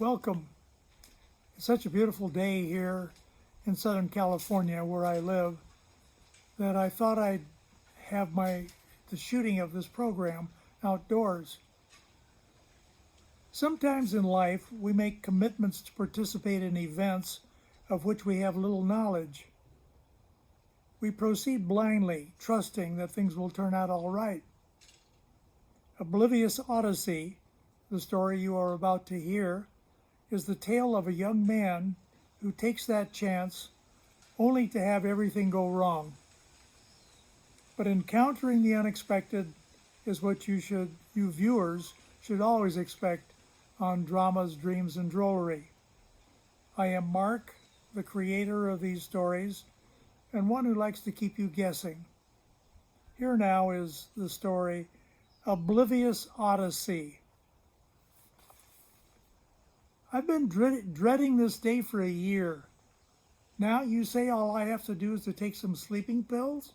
Welcome. It's such a beautiful day here in Southern California where I live that I thought I'd have the shooting of this program outdoors. Sometimes in life we make commitments to participate in events of which we have little knowledge. We proceed blindly, trusting that things will turn out all right. Oblivious Odyssey, the story you are about to hear, is the tale of a young man who takes that chance only to have everything go wrong. But encountering the unexpected is what you viewers should always expect on Dramas, Dreams, and Drollery. I am Mark, the creator of these stories, and one who likes to keep you guessing. Here now is the story, Oblivious Odyssey. I've been dreading this day for a year. Now you say all I have to do is to take some sleeping pills?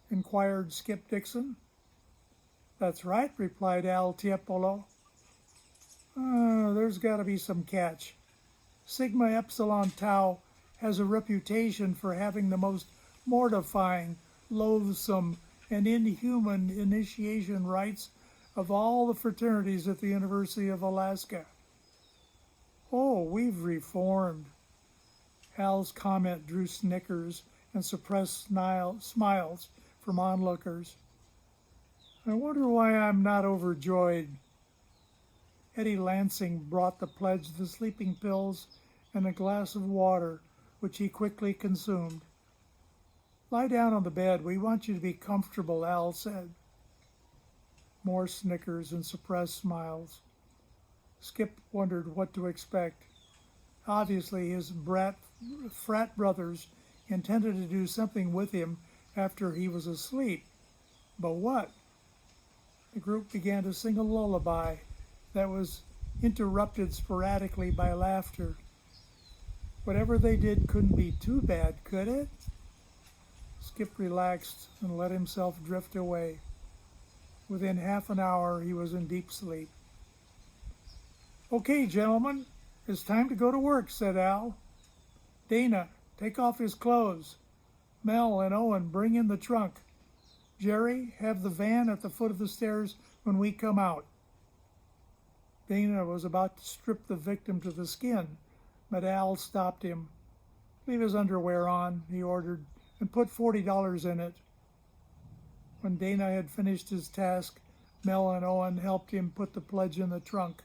Inquired Skip Dixon. That's right, replied Al Tiepolo. There's got to be some catch. Sigma Epsilon Tau has a reputation for having the most mortifying, loathsome, and inhuman initiation rites of all the fraternities at the University of Alaska. Oh, we've reformed. Al's comment drew snickers and suppressed smiles from onlookers. I wonder why I'm not overjoyed. Eddie Lansing brought the pledge the sleeping pills and a glass of water, which he quickly consumed. Lie down on the bed. We want you to be comfortable, Al said. More snickers and suppressed smiles. Skip wondered what to expect. Obviously, his frat brothers intended to do something with him after he was asleep. But what? The group began to sing a lullaby that was interrupted sporadically by laughter. Whatever they did couldn't be too bad, could it? Skip relaxed and let himself drift away. Within half an hour, he was in deep sleep. Okay, gentlemen, it's time to go to work, said Al. Dana, take off his clothes. Mel and Owen, bring in the trunk. Jerry, have the van at the foot of the stairs when we come out. Dana was about to strip the victim to the skin, but Al stopped him. Leave his underwear on, he ordered, and put $40 in it. When Dana had finished his task, Mel and Owen helped him put the pledge in the trunk.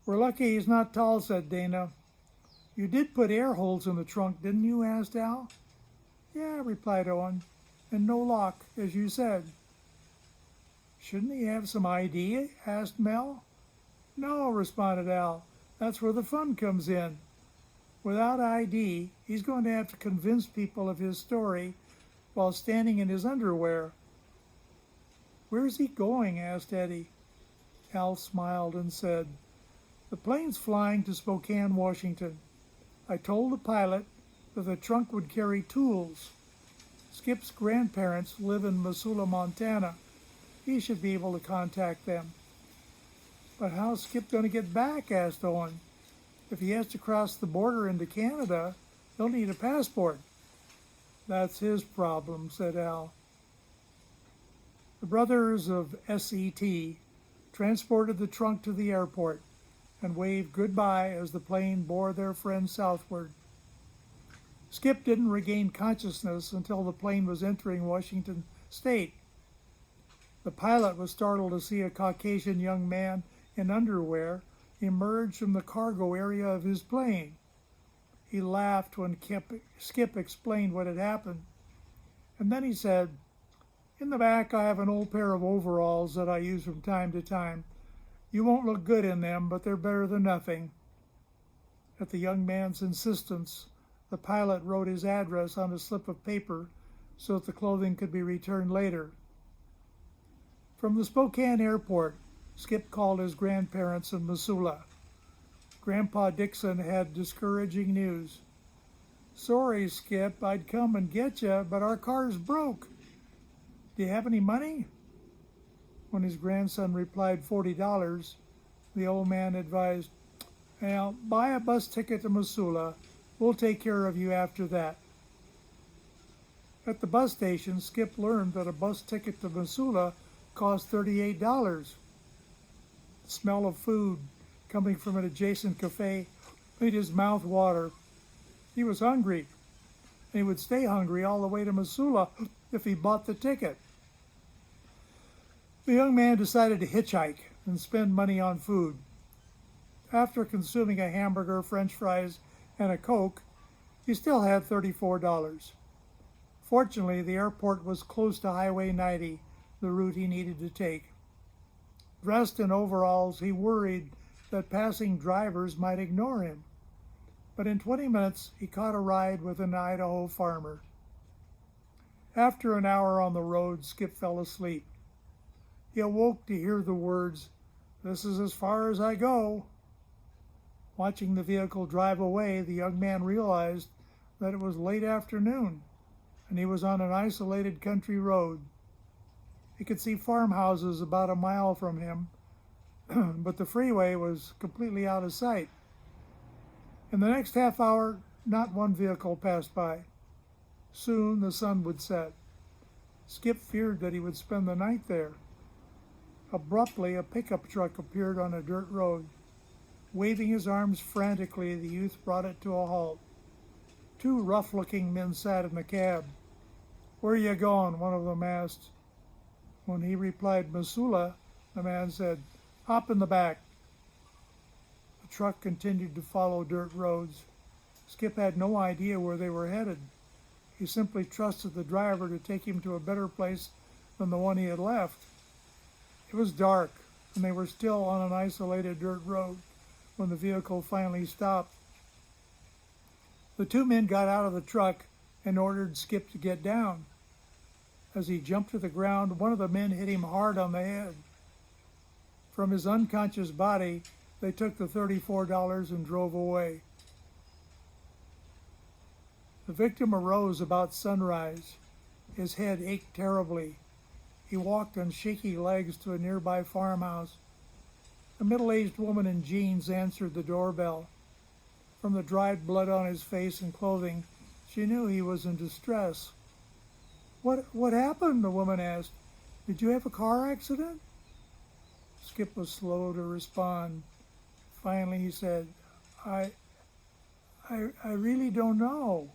We're lucky he's not tall, said Dana. You did put air holes in the trunk, didn't you? Asked Al. Yeah, replied Owen, and no lock, as you said. Shouldn't he have some ID? Asked Mel. No, responded Al. That's where the fun comes in. Without ID, he's going to have to convince people of his story while standing in his underwear. Where's he going? Asked Eddie. Al smiled and said, The plane's flying to Spokane, Washington. I told the pilot that the trunk would carry tools. Skip's grandparents live in Missoula, Montana. He should be able to contact them. But how's Skip going to get back? Asked Owen. If he has to cross the border into Canada, he'll need a passport. That's his problem, said Al. The brothers of SET transported the trunk to the airport and waved goodbye as the plane bore their friend southward. Skip didn't regain consciousness until the plane was entering Washington State. The pilot was startled to see a Caucasian young man in underwear emerge from the cargo area of his plane. He laughed when Skip explained what had happened. And then he said, In the back I have an old pair of overalls that I use from time to time. You won't look good in them, but they're better than nothing. At the young man's insistence, the pilot wrote his address on a slip of paper so that the clothing could be returned later. From the Spokane airport, Skip called his grandparents in Missoula. Grandpa Dixon had discouraging news. Sorry, Skip, I'd come and get you, but our car's broke. Do you have any money? When his grandson replied $40, the old man advised, Now, buy a bus ticket to Missoula. We'll take care of you after that. At the bus station, Skip learned that a bus ticket to Missoula cost $38. The smell of food coming from an adjacent cafe made his mouth water. He was hungry, and he would stay hungry all the way to Missoula if he bought the ticket. The young man decided to hitchhike and spend money on food. After consuming a hamburger, French fries, and a Coke, he still had $34. Fortunately, the airport was close to Highway 90, the route he needed to take. Dressed in overalls, he worried that passing drivers might ignore him. But in 20 minutes, he caught a ride with an Idaho farmer. After an hour on the road, Skip fell asleep. He awoke to hear the words, "This is as far as I go." Watching the vehicle drive away, the young man realized that it was late afternoon, and he was on an isolated country road. He could see farmhouses about a mile from him, but the freeway was completely out of sight. In the next half hour, not one vehicle passed by. Soon the sun would set. Skip feared that he would spend the night there. Abruptly, a pickup truck appeared on a dirt road. Waving his arms frantically, the youth brought it to a halt. Two rough-looking men sat in the cab. "Where are you going?" one of them asked. When he replied, "Missoula," the man said, "Hop in the back." The truck continued to follow dirt roads. Skip had no idea where they were headed. He simply trusted the driver to take him to a better place than the one he had left. It was dark, and they were still on an isolated dirt road when the vehicle finally stopped. The two men got out of the truck and ordered Skip to get down. As he jumped to the ground, one of the men hit him hard on the head. From his unconscious body, they took the $34 and drove away. The victim arose about sunrise. His head ached terribly. He walked on shaky legs to a nearby farmhouse. A middle-aged woman in jeans answered the doorbell. From the dried blood on his face and clothing, she knew he was in distress. What happened?" the woman asked. "Did you have a car accident?" Skip was slow to respond. Finally, he said, I really don't know.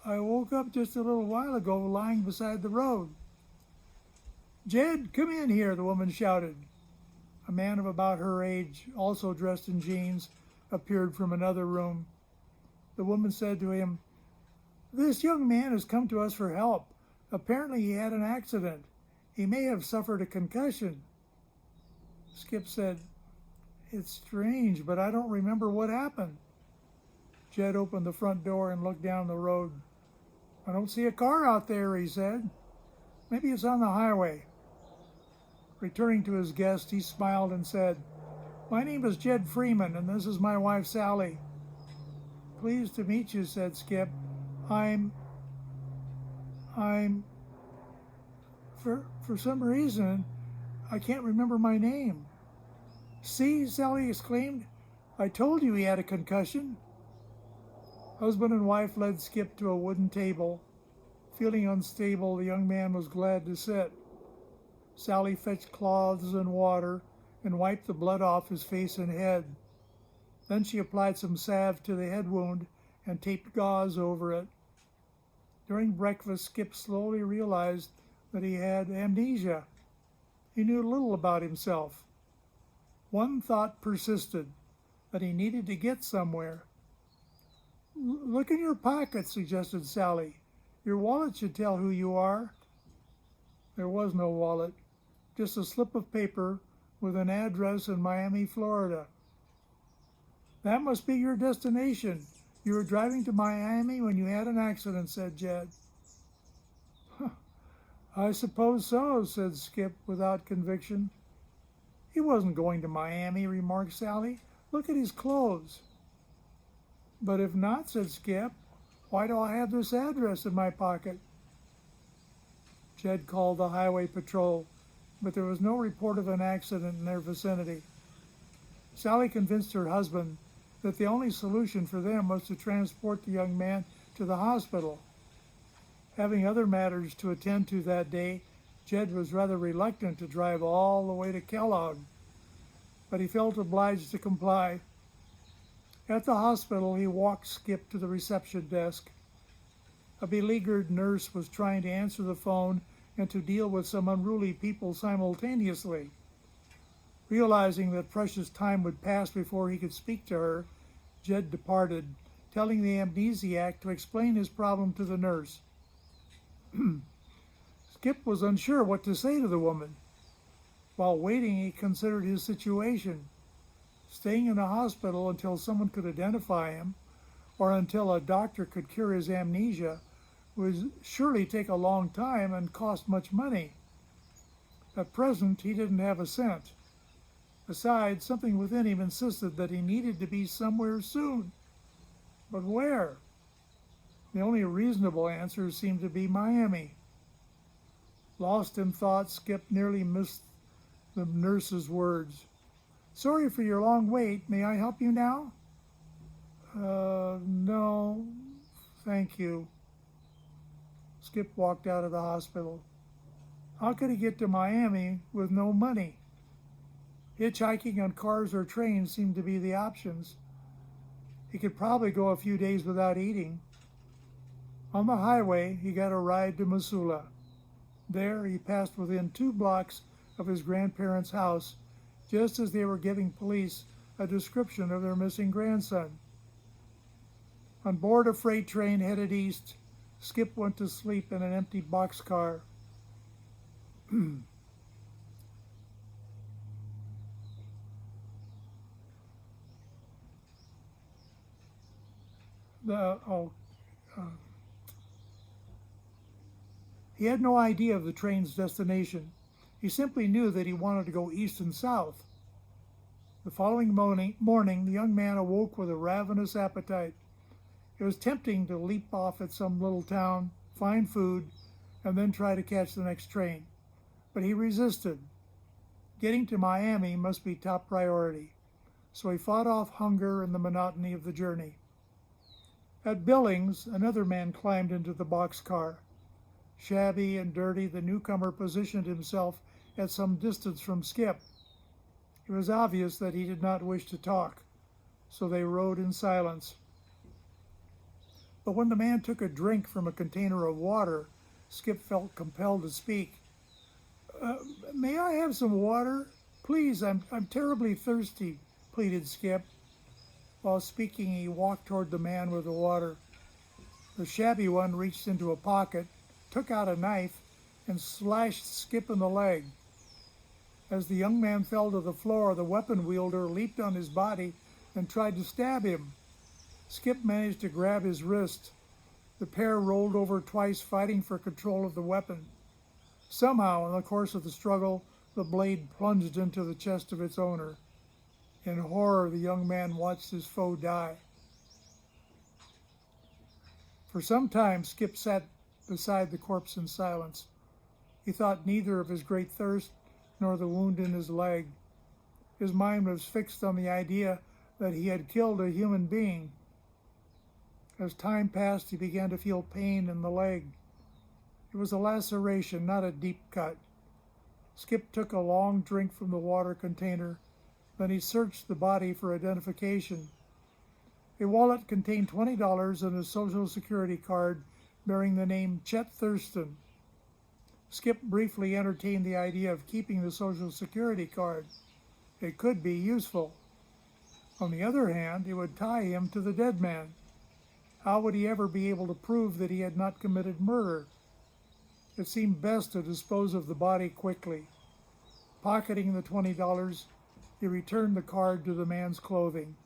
I woke up just a little while ago lying beside the road." "Jed, come in here," the woman shouted. A man of about her age, also dressed in jeans, appeared from another room. The woman said to him, "This young man has come to us for help. Apparently he had an accident. He may have suffered a concussion." Skip said, "It's strange, but I don't remember what happened." Jed opened the front door and looked down the road. "I don't see a car out there," he said. "Maybe it's on the highway." Returning to his guest, he smiled and said, "My name is Jed Freeman, and this is my wife, Sally." "Pleased to meet you," said Skip. I'm for some reason, I can't remember my name." "See," Sally exclaimed, "I told you he had a concussion." Husband and wife led Skip to a wooden table. Feeling unstable, the young man was glad to sit. Sally fetched cloths and water and wiped the blood off his face and head. Then she applied some salve to the head wound and taped gauze over it. During breakfast, Skip slowly realized that he had amnesia. He knew little about himself. One thought persisted, that he needed to get somewhere. "Look in your pocket," suggested Sally. "Your wallet should tell who you are." There was no wallet, just a slip of paper with an address in Miami, Florida. "That must be your destination. You were driving to Miami when you had an accident," said Jed. "I suppose so," said Skip without conviction. "He wasn't going to Miami," remarked Sally. "Look at his clothes." "But if not," said Skip, "why do I have this address in my pocket?" Jed called the highway patrol, but there was no report of an accident in their vicinity. Sally convinced her husband that the only solution for them was to transport the young man to the hospital. Having other matters to attend to that day, Jed was rather reluctant to drive all the way to Kellogg, but he felt obliged to comply. At the hospital, he walked Skip to the reception desk. A beleaguered nurse was trying to answer the phone and to deal with some unruly people simultaneously. Realizing that precious time would pass before he could speak to her, Jed departed, telling the amnesiac to explain his problem to the nurse. Skip was unsure what to say to the woman. While waiting, he considered his situation. Staying in a hospital until someone could identify him, or until a doctor could cure his amnesia, would surely take a long time and cost much money. At present, he didn't have a cent. Besides, something within him insisted that he needed to be somewhere soon. But where? The only reasonable answer seemed to be Miami. Lost in thought, Skip nearly missed the nurse's words. "Sorry for your long wait. May I help you now?" No, thank you." Skip walked out of the hospital. How could he get to Miami with no money? Hitchhiking on cars or trains seemed to be the options. He could probably go a few days without eating. On the highway, he got a ride to Missoula. There, he passed within 2 blocks of his grandparents' house, just as they were giving police a description of their missing grandson. On board a freight train headed east, Skip went to sleep in an empty boxcar. He had no idea of the train's destination. He simply knew that he wanted to go east and south. The following morning, the young man awoke with a ravenous appetite. It was tempting to leap off at some little town, find food, and then try to catch the next train. But he resisted. Getting to Miami must be top priority, so he fought off hunger and the monotony of the journey. At Billings, another man climbed into the boxcar. Shabby and dirty, the newcomer positioned himself at some distance from Skip. It was obvious that he did not wish to talk, so they rode in silence. But when the man took a drink from a container of water, Skip felt compelled to speak. May I have some water? Please, I'm terribly thirsty," pleaded Skip. While speaking, he walked toward the man with the water. The shabby one reached into a pocket, took out a knife, and slashed Skip in the leg. As the young man fell to the floor, the weapon wielder leaped on his body and tried to stab him. Skip managed to grab his wrist. The pair rolled over twice, fighting for control of the weapon. Somehow, in the course of the struggle, the blade plunged into the chest of its owner. In horror, the young man watched his foe die. For some time, Skip sat beside the corpse in silence. He thought neither of his great thirst nor the wound in his leg. His mind was fixed on the idea that he had killed a human being. As time passed, he began to feel pain in the leg. It was a laceration, not a deep cut. Skip took a long drink from the water container. Then he searched the body for identification. A wallet contained $20 and a Social Security card bearing the name Chet Thurston. Skip briefly entertained the idea of keeping the Social Security card. It could be useful. On the other hand, it would tie him to the dead man. How would he ever be able to prove that he had not committed murder? It seemed best to dispose of the body quickly. Pocketing the $20, he returned the card to the man's clothing.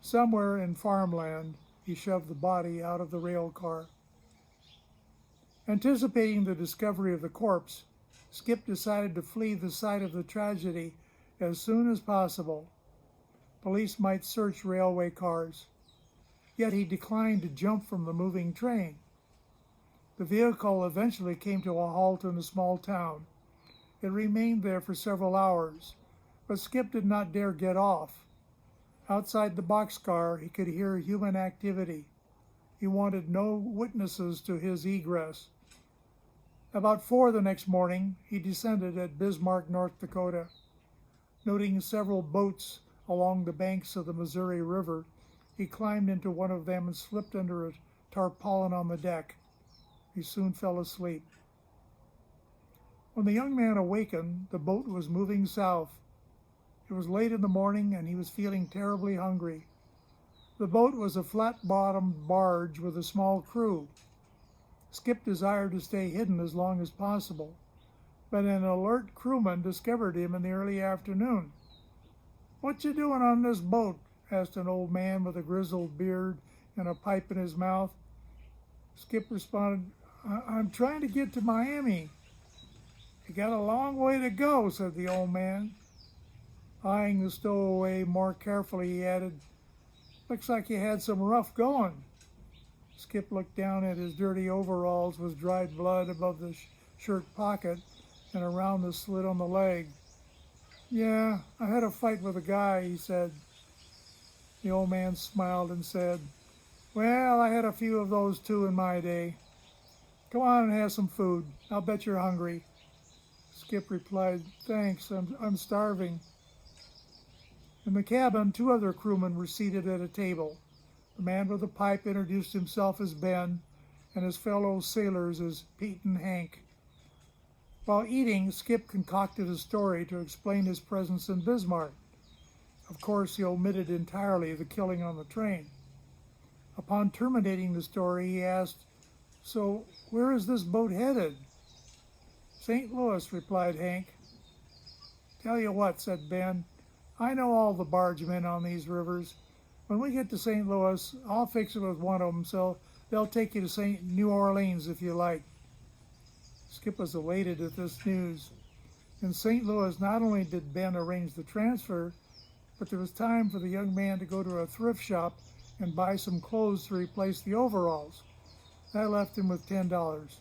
Somewhere in farmland, he shoved the body out of the rail car. Anticipating the discovery of the corpse, Skip decided to flee the site of the tragedy as soon as possible. Police might search railway cars. Yet he declined to jump from the moving train. The vehicle eventually came to a halt in a small town. It remained there for several hours, but Skip did not dare get off. Outside the boxcar, he could hear human activity. He wanted no witnesses to his egress. About 4 the next morning, he descended at Bismarck, North Dakota. Noting several boats along the banks of the Missouri River, he climbed into one of them and slipped under a tarpaulin on the deck. He soon fell asleep. When the young man awakened, the boat was moving south. It was late in the morning, and he was feeling terribly hungry. The boat was a flat-bottomed barge with a small crew. Skip desired to stay hidden as long as possible, but an alert crewman discovered him in the early afternoon. "What you doing on this boat?" asked an old man with a grizzled beard and a pipe in his mouth. Skip responded, I'm trying to get to Miami." "You got a long way to go," said the old man. Eyeing the stowaway more carefully, he added, "Looks like you had some rough going." Skip looked down at his dirty overalls with dried blood above the shirt pocket and around the slit on the leg. "Yeah, I had a fight with a guy," he said. The old man smiled and said, "Well, I had a few of those too in my day. Come on and have some food. I'll bet you're hungry." Skip replied, "Thanks, I'm starving." In the cabin, 2 other crewmen were seated at a table. The man with the pipe introduced himself as Ben, and his fellow sailors as Pete and Hank. While eating, Skip concocted a story to explain his presence in Bismarck. Of course, he omitted entirely the killing on the train. Upon terminating the story, he asked, "So, where is this boat headed?" "St. Louis," replied Hank. "Tell you what," said Ben, "I know all the bargemen on these rivers. When we get to St. Louis, I'll fix it with one of them, so they'll take you to St. New Orleans if you like." Skip was elated at this news. In St. Louis, not only did Ben arrange the transfer, but there was time for the young man to go to a thrift shop and buy some clothes to replace the overalls. That left him with $10.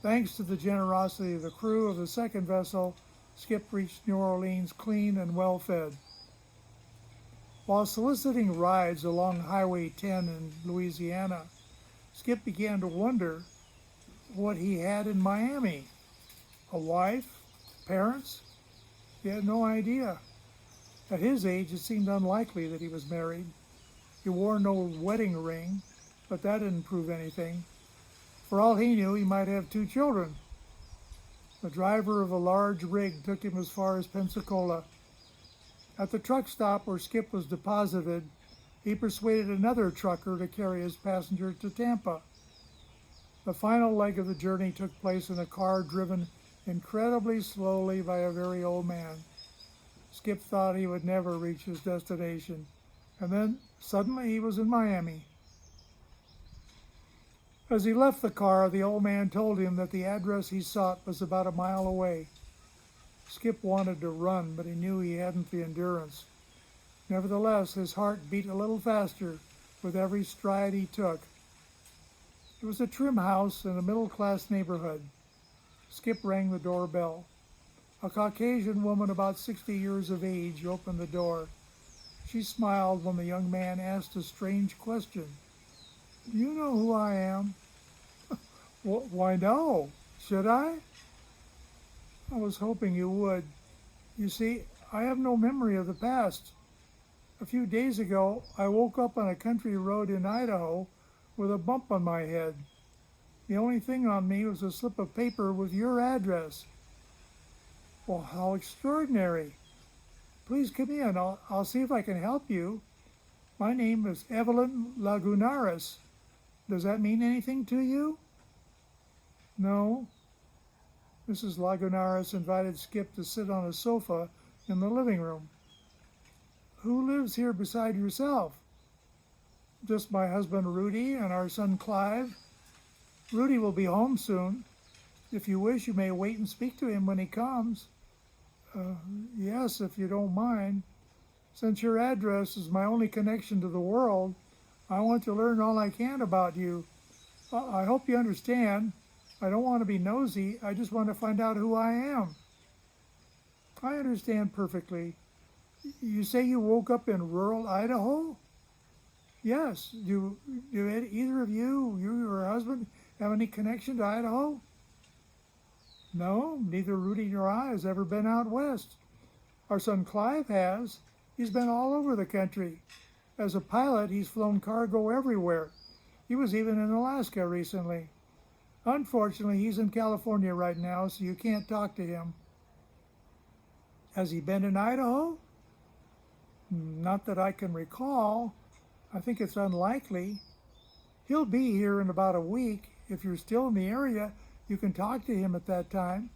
Thanks to the generosity of the crew of the second vessel, Skip reached New Orleans clean and well-fed. While soliciting rides along Highway 10 in Louisiana, Skip began to wonder what he had in Miami. A wife? Parents? He had no idea. At his age, it seemed unlikely that he was married. He wore no wedding ring, but that didn't prove anything. For all he knew, he might have 2 children. The driver of a large rig took him as far as Pensacola. At the truck stop where Skip was deposited, he persuaded another trucker to carry his passenger to Tampa. The final leg of the journey took place in a car driven incredibly slowly by a very old man. Skip thought he would never reach his destination, and then suddenly he was in Miami. As he left the car, the old man told him that the address he sought was about a mile away. Skip wanted to run, but he knew he hadn't the endurance. Nevertheless, his heart beat a little faster with every stride he took. It was a trim house in a middle-class neighborhood. Skip rang the doorbell. A Caucasian woman about 60 years of age opened the door. She smiled when the young man asked a strange question. "Do you know who I am?" "Why, no. Should I?" "I was hoping you would. You see, I have no memory of the past. A few days ago, I woke up on a country road in Idaho with a bump on my head. The only thing on me was a slip of paper with your address." "Well, how extraordinary. Please come in. I'll see if I can help you. My name is Evelyn Lagunaris. Does that mean anything to you?" "No." Mrs. Lagunaris invited Skip to sit on a sofa in the living room. "Who lives here beside yourself?" "Just my husband Rudy and our son Clive. Rudy will be home soon. If you wish, you may wait and speak to him when he comes." Yes, if you don't mind. Since your address is my only connection to the world, I want to learn all I can about you. I hope you understand. I don't want to be nosy. I just want to find out who I am." "I understand perfectly. You say you woke up in rural Idaho? Yes. Do either of you or your husband, have any connection to Idaho? No, neither Rudy nor I has ever been out west. Our son Clive has. He's been all over the country. As a pilot, he's flown cargo everywhere. He was even in Alaska recently. Unfortunately, he's in California right now, so you can't talk to him. Has he been in Idaho? Not that I can recall. I think it's unlikely. He'll be here in about a week. If you're still in the area, you can talk to him at that time.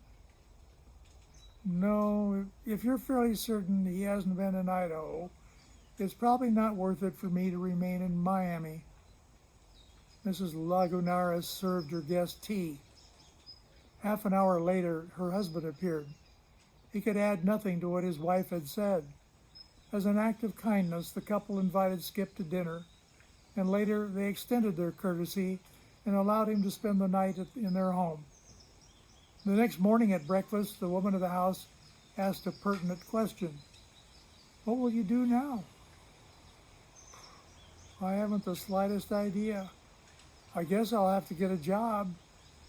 No, if you're fairly certain he hasn't been in Idaho, it's probably not worth it for me to remain in Miami. Mrs. Lagunares served her guest tea. Half an hour later, her husband appeared. He could add nothing to what his wife had said. As an act of kindness, the couple invited Skip to dinner, and later they extended their courtesy and allowed him to spend the night in their home. The next morning at breakfast, the woman of the house asked a pertinent question. What will you do now? I haven't the slightest idea. I guess I'll have to get a job.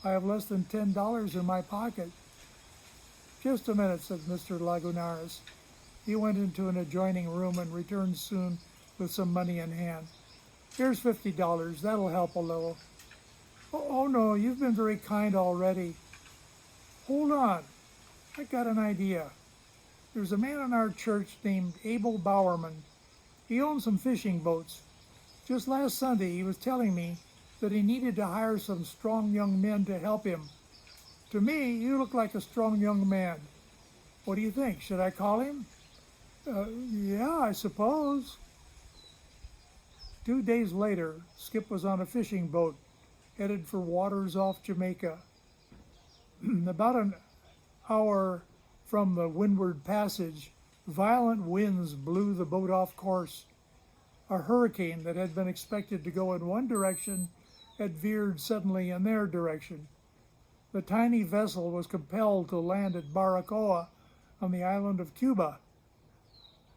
I have less than $10 in my pocket. Just a minute, said Mr. Lagunares. He went into an adjoining room and returned soon with some money in hand. Here's $50. That'll help a little. Oh, no, you've been very kind already. Hold on. I got an idea. There's a man in our church named Abel Bowerman. He owns some fishing boats. Just last Sunday, he was telling me that he needed to hire some strong young men to help him. To me, you look like a strong young man. What do you think? Should I call him? Yeah, I suppose. 2 days later, Skip was on a fishing boat, headed for waters off Jamaica. About an hour from the Windward Passage, violent winds blew the boat off course. A hurricane that had been expected to go in one direction had veered suddenly in their direction. The tiny vessel was compelled to land at Baracoa on the island of Cuba.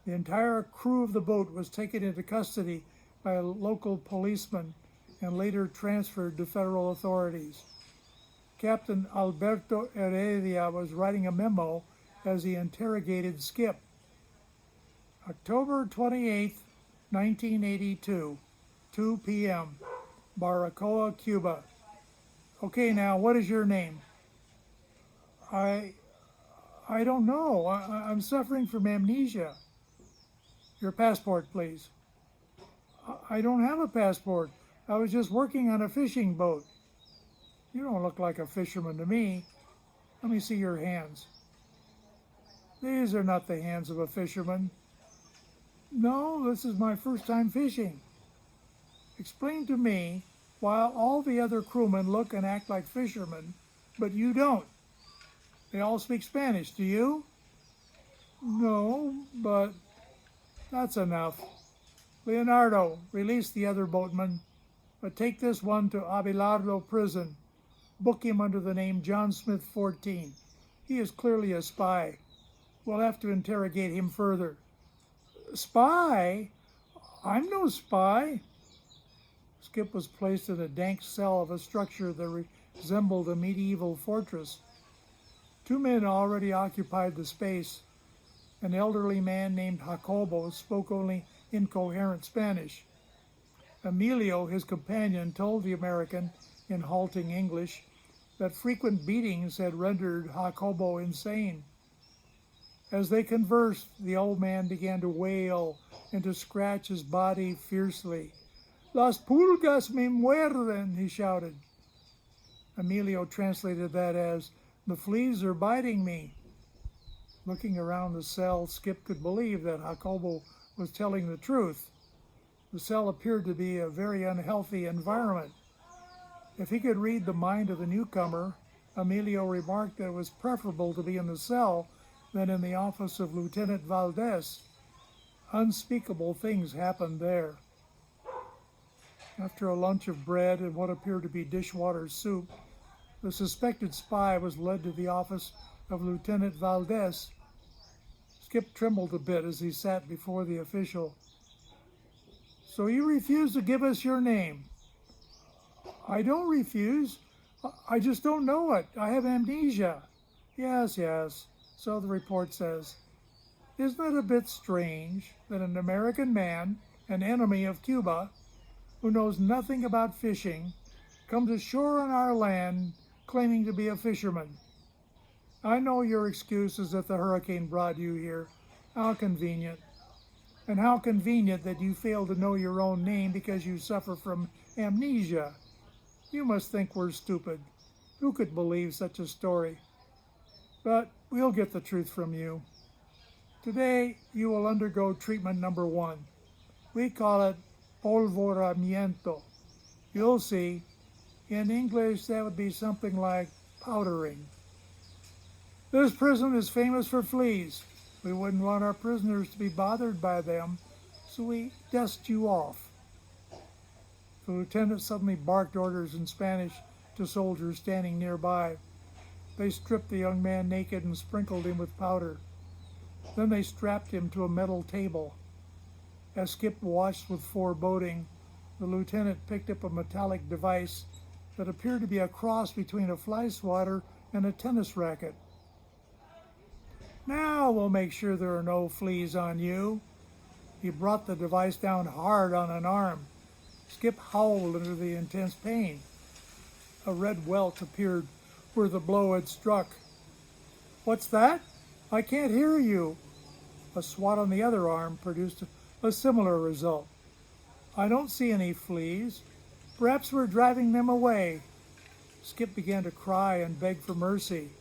The entire crew of the boat was taken into custody by a local policeman and later transferred to federal authorities. Captain Alberto Heredia was writing a memo as he interrogated Skip. October 28, 1982, 2 p.m., Baracoa, Cuba. Okay, now, what is your name? I don't know. I'm suffering from amnesia. Your passport, please. I don't have a passport. I was just working on a fishing boat. You don't look like a fisherman to me. Let me see your hands. These are not the hands of a fisherman. No, this is my first time fishing. Explain to me why all the other crewmen look and act like fishermen, but you don't. They all speak Spanish, do you? No, but that's enough. Leonardo, release the other boatman, but take this one to Abelardo prison. Book him under the name John Smith 14. He is clearly a spy. We'll have to interrogate him further. Spy? I'm no spy. Skip was placed in a dank cell of a structure that resembled a medieval fortress. 2 men already occupied the space. An elderly man named Jacobo spoke only incoherent Spanish. Emilio, his companion, told the American in halting English that frequent beatings had rendered Jacobo insane. As they conversed, the old man began to wail and to scratch his body fiercely. Las pulgas me muerden, he shouted. Emilio translated that as, the fleas are biting me. Looking around the cell, Skip could believe that Jacobo was telling the truth. The cell appeared to be a very unhealthy environment. If he could read the mind of the newcomer, Emilio remarked that it was preferable to be in the cell than in the office of Lieutenant Valdez. Unspeakable things happened there. After a lunch of bread and what appeared to be dishwater soup, the suspected spy was led to the office of Lieutenant Valdez. Skip trembled a bit as he sat before the official. So you refuse to give us your name? I don't refuse. I just don't know it. I have amnesia. Yes, yes, so the report says. Isn't it a bit strange that an American man, an enemy of Cuba, who knows nothing about fishing, comes ashore on our land claiming to be a fisherman? I know your excuse is that the hurricane brought you here. How convenient. And how convenient that you fail to know your own name because you suffer from amnesia. You must think we're stupid. Who could believe such a story? But we'll get the truth from you. Today, you will undergo treatment number 1. We call it polvoramiento. You'll see. In English, that would be something like powdering. This prison is famous for fleas. We wouldn't want our prisoners to be bothered by them, so we dust you off. The lieutenant suddenly barked orders in Spanish to soldiers standing nearby. They stripped the young man naked and sprinkled him with powder. Then they strapped him to a metal table. As Skip watched with foreboding, the lieutenant picked up a metallic device that appeared to be a cross between a fly swatter and a tennis racket. Now we'll make sure there are no fleas on you. He brought the device down hard on an arm. Skip howled under the intense pain. A red welt appeared where the blow had struck. What's that? I can't hear you. A swat on the other arm produced a similar result. I don't see any fleas. Perhaps we're driving them away. Skip began to cry and beg for mercy.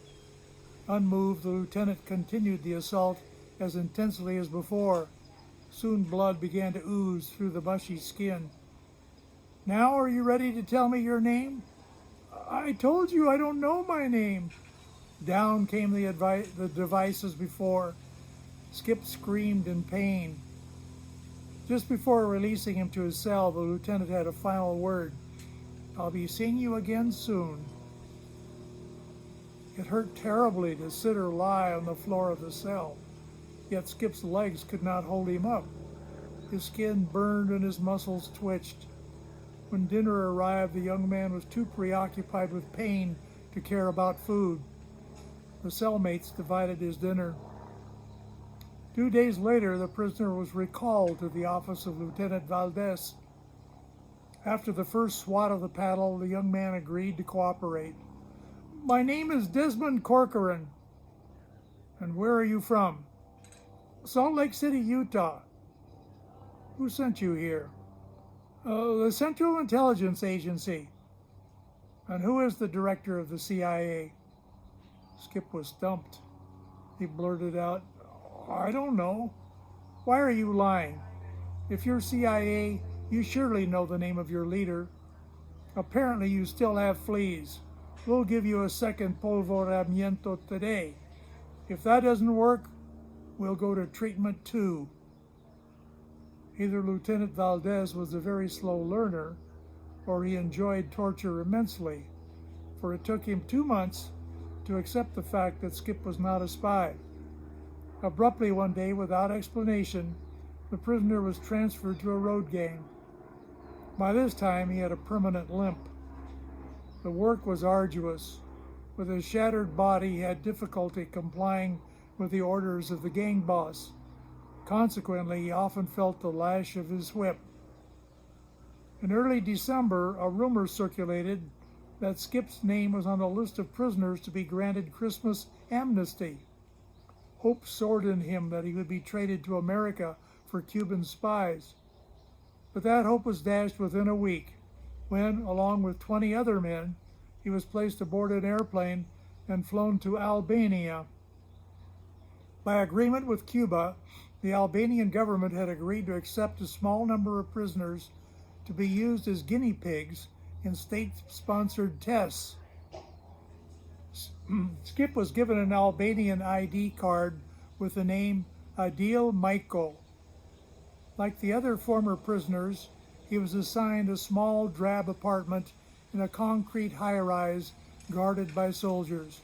Unmoved, the lieutenant continued the assault as intensely as before. Soon blood began to ooze through the mushy skin. Now are you ready to tell me your name? I told you I don't know my name. Down came the device as before. Skip screamed in pain. Just before releasing him to his cell, the lieutenant had a final word. I'll be seeing you again soon. It hurt terribly to sit or lie on the floor of the cell, yet Skip's legs could not hold him up. His skin burned and his muscles twitched. When dinner arrived, the young man was too preoccupied with pain to care about food. The cellmates divided his dinner. 2 days later, the prisoner was recalled to the office of Lieutenant Valdez. After the first swat of the paddle, the young man agreed to cooperate. My name is Desmond Corcoran. And where are you from? Salt Lake City, Utah. Who sent you here? The Central Intelligence Agency. And who is the director of the CIA? Skip was stumped. He blurted out, I don't know. Why are you lying? If you're CIA, you surely know the name of your leader. Apparently you still have fleas. We'll give you a second polvoramiento today. If that doesn't work, we'll go to treatment 2. Either Lieutenant Valdez was a very slow learner, or he enjoyed torture immensely, for it took him 2 months to accept the fact that Skip was not a spy. Abruptly one day, without explanation, the prisoner was transferred to a road gang. By this time, he had a permanent limp. The work was arduous. With his shattered body, he had difficulty complying with the orders of the gang boss. Consequently, he often felt the lash of his whip. In early December, a rumor circulated that Skip's name was on the list of prisoners to be granted Christmas amnesty. Hope soared in him that he would be traded to America for Cuban spies. But that hope was dashed within a week, when, along with 20 other men, he was placed aboard an airplane and flown to Albania. By agreement with Cuba, the Albanian government had agreed to accept a small number of prisoners to be used as guinea pigs in state-sponsored tests. Skip was given an Albanian ID card with the name Adil Maiko. Like the other former prisoners, he was assigned a small, drab apartment in a concrete high-rise guarded by soldiers.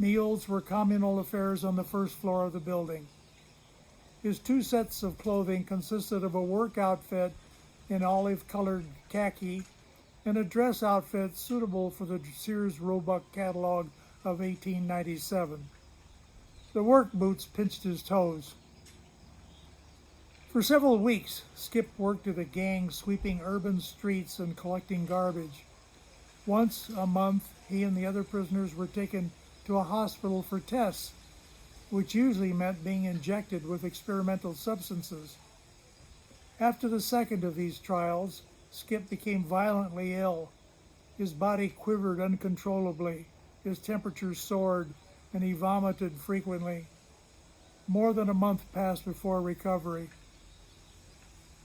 Meals were communal affairs on the first floor of the building. His 2 sets of clothing consisted of a work outfit in olive-colored khaki and a dress outfit suitable for the Sears Roebuck catalog of 1897. The work boots pinched his toes. For several weeks, Skip worked at a gang sweeping urban streets and collecting garbage. Once a month, he and the other prisoners were taken to a hospital for tests, which usually meant being injected with experimental substances. After the second of these trials, Skip became violently ill. His body quivered uncontrollably, his temperature soared, and he vomited frequently. More than a month passed before recovery.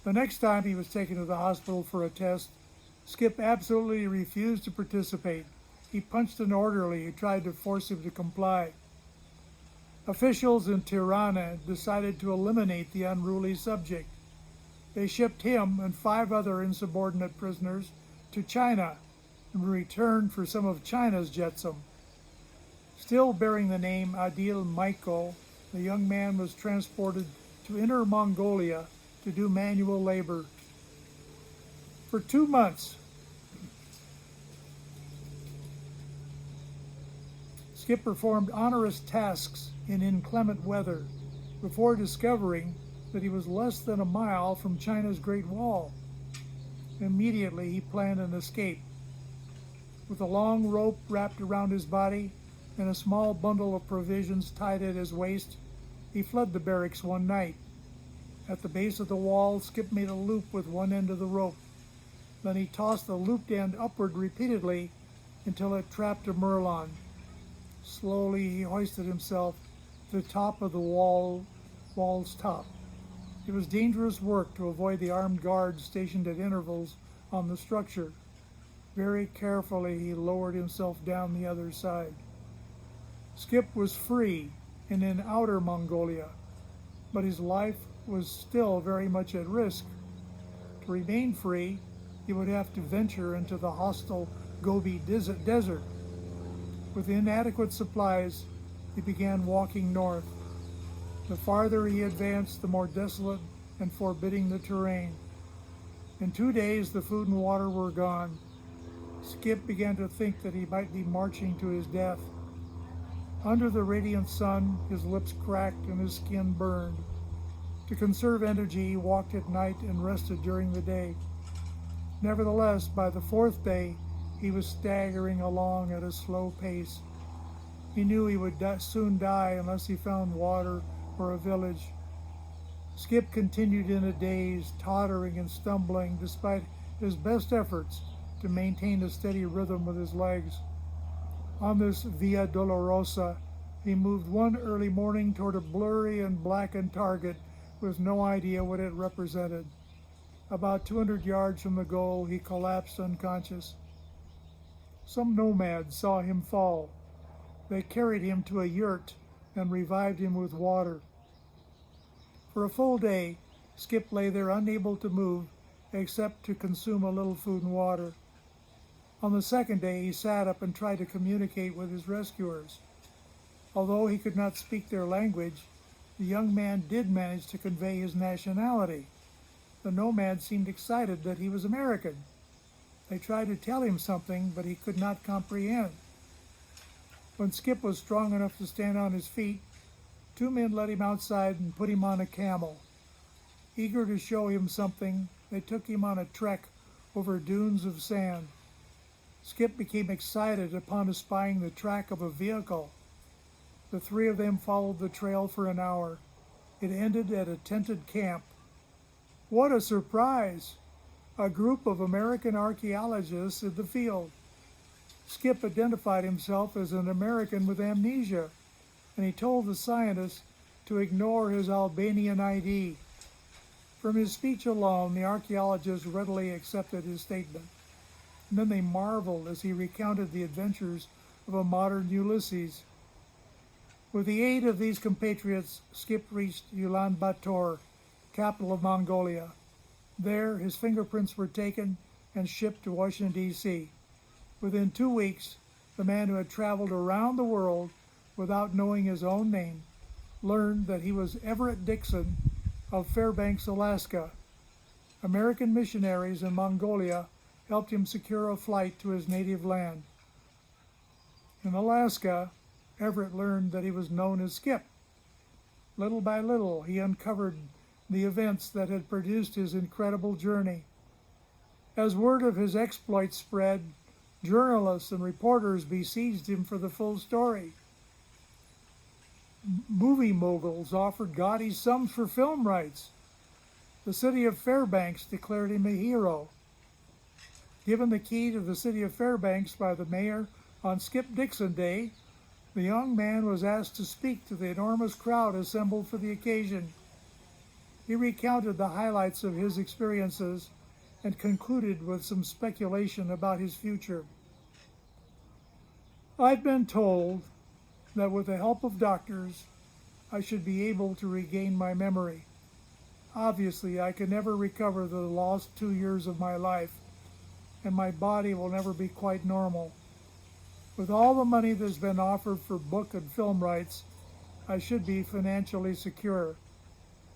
The next time he was taken to the hospital for a test, Skip absolutely refused to participate. He punched an orderly who tried to force him to comply. Officials in Tirana decided to eliminate the unruly subject. They shipped him and 5 other insubordinate prisoners to China in return for some of China's jetsam. Still bearing the name Adil Maiko, the young man was transported to Inner Mongolia to do manual labor. For 2 months, Skip performed onerous tasks in inclement weather before discovering that he was less than a mile from China's Great Wall. Immediately he planned an escape. With a long rope wrapped around his body and a small bundle of provisions tied at his waist, he fled the barracks one night. At the base of the wall, Skip made a loop with one end of the rope. Then he tossed the looped end upward repeatedly until it trapped a merlon. Slowly he hoisted himself to the top of the wall's top. It was dangerous work to avoid the armed guards stationed at intervals on the structure. Very carefully he lowered himself down the other side. Skip was free and in outer Mongolia, but his life was still very much at risk. To remain free, he would have to venture into the hostile Gobi Desert. With inadequate supplies, he began walking north. The farther he advanced, the more desolate and forbidding the terrain. In 2 days, the food and water were gone. Skip began to think that he might be marching to his death. Under the radiant sun, his lips cracked and his skin burned. To conserve energy, he walked at night and rested during the day. Nevertheless, by the 4th day, he was staggering along at a slow pace. He knew he would soon die unless he found water or a village. Skip continued in a daze, tottering and stumbling despite his best efforts to maintain a steady rhythm with his legs. On this Via Dolorosa, he moved one early morning toward a blurry and blackened target with no idea what it represented. About 200 yards from the goal, he collapsed unconscious. Some nomads saw him fall. They carried him to a yurt and revived him with water. For a full day, Skip lay there unable to move except to consume a little food and water. On the 2nd day, he sat up and tried to communicate with his rescuers. Although he could not speak their language, the young man did manage to convey his nationality. The nomad seemed excited that he was American. They tried to tell him something, but he could not comprehend. When Skip was strong enough to stand on his feet, 2 men led him outside and put him on a camel. Eager to show him something, they took him on a trek over dunes of sand. Skip became excited upon espying the track of a vehicle. The 3 of them followed the trail for an hour. It ended at a tented camp. What a surprise! A group of American archaeologists in the field. Skip identified himself as an American with amnesia, and he told the scientists to ignore his Albanian ID. From his speech alone, the archaeologists readily accepted his statement. And then they marveled as he recounted the adventures of a modern Ulysses. With the aid of these compatriots, Skip reached Ulaanbaatar, capital of Mongolia. There, his fingerprints were taken and shipped to Washington, D.C. Within 2 weeks, the man who had traveled around the world without knowing his own name, learned that he was Everett Dixon of Fairbanks, Alaska. American missionaries in Mongolia helped him secure a flight to his native land. In Alaska, Everett learned that he was known as Skip. Little by little, he uncovered the events that had produced his incredible journey. As word of his exploits spread, journalists and reporters besieged him for the full story. Movie moguls offered gaudy sums for film rights. The city of Fairbanks declared him a hero. Given the key to the city of Fairbanks by the mayor on Skip Dixon Day, the young man was asked to speak to the enormous crowd assembled for the occasion. He recounted the highlights of his experiences and concluded with some speculation about his future. I've been told that with the help of doctors, I should be able to regain my memory. Obviously, I can never recover the lost 2 years of my life, and my body will never be quite normal. With all the money that's been offered for book and film rights, I should be financially secure.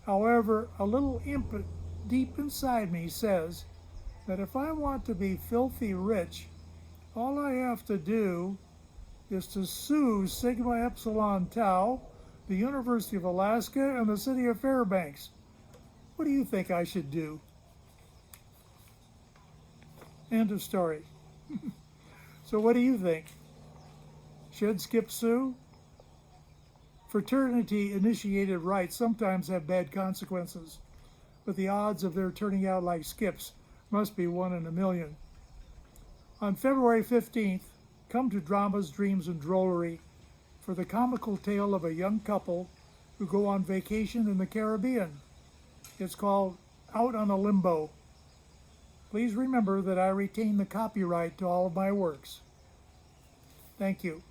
However, a little imp deep inside me says that if I want to be filthy rich, all I have to do is to sue Sigma Epsilon Tau, the University of Alaska, and the city of Fairbanks. What do you think I should do? End of story. So what do you think? Should Skip sue? Fraternity-initiated rites sometimes have bad consequences, but the odds of their turning out like Skip's must be 1 in a million. On February 15th, come to Dramas, Dreams, and Drollery for the comical tale of a young couple who go on vacation in the Caribbean. It's called Out on a Limbo. Please remember that I retain the copyright to all of my works. Thank you.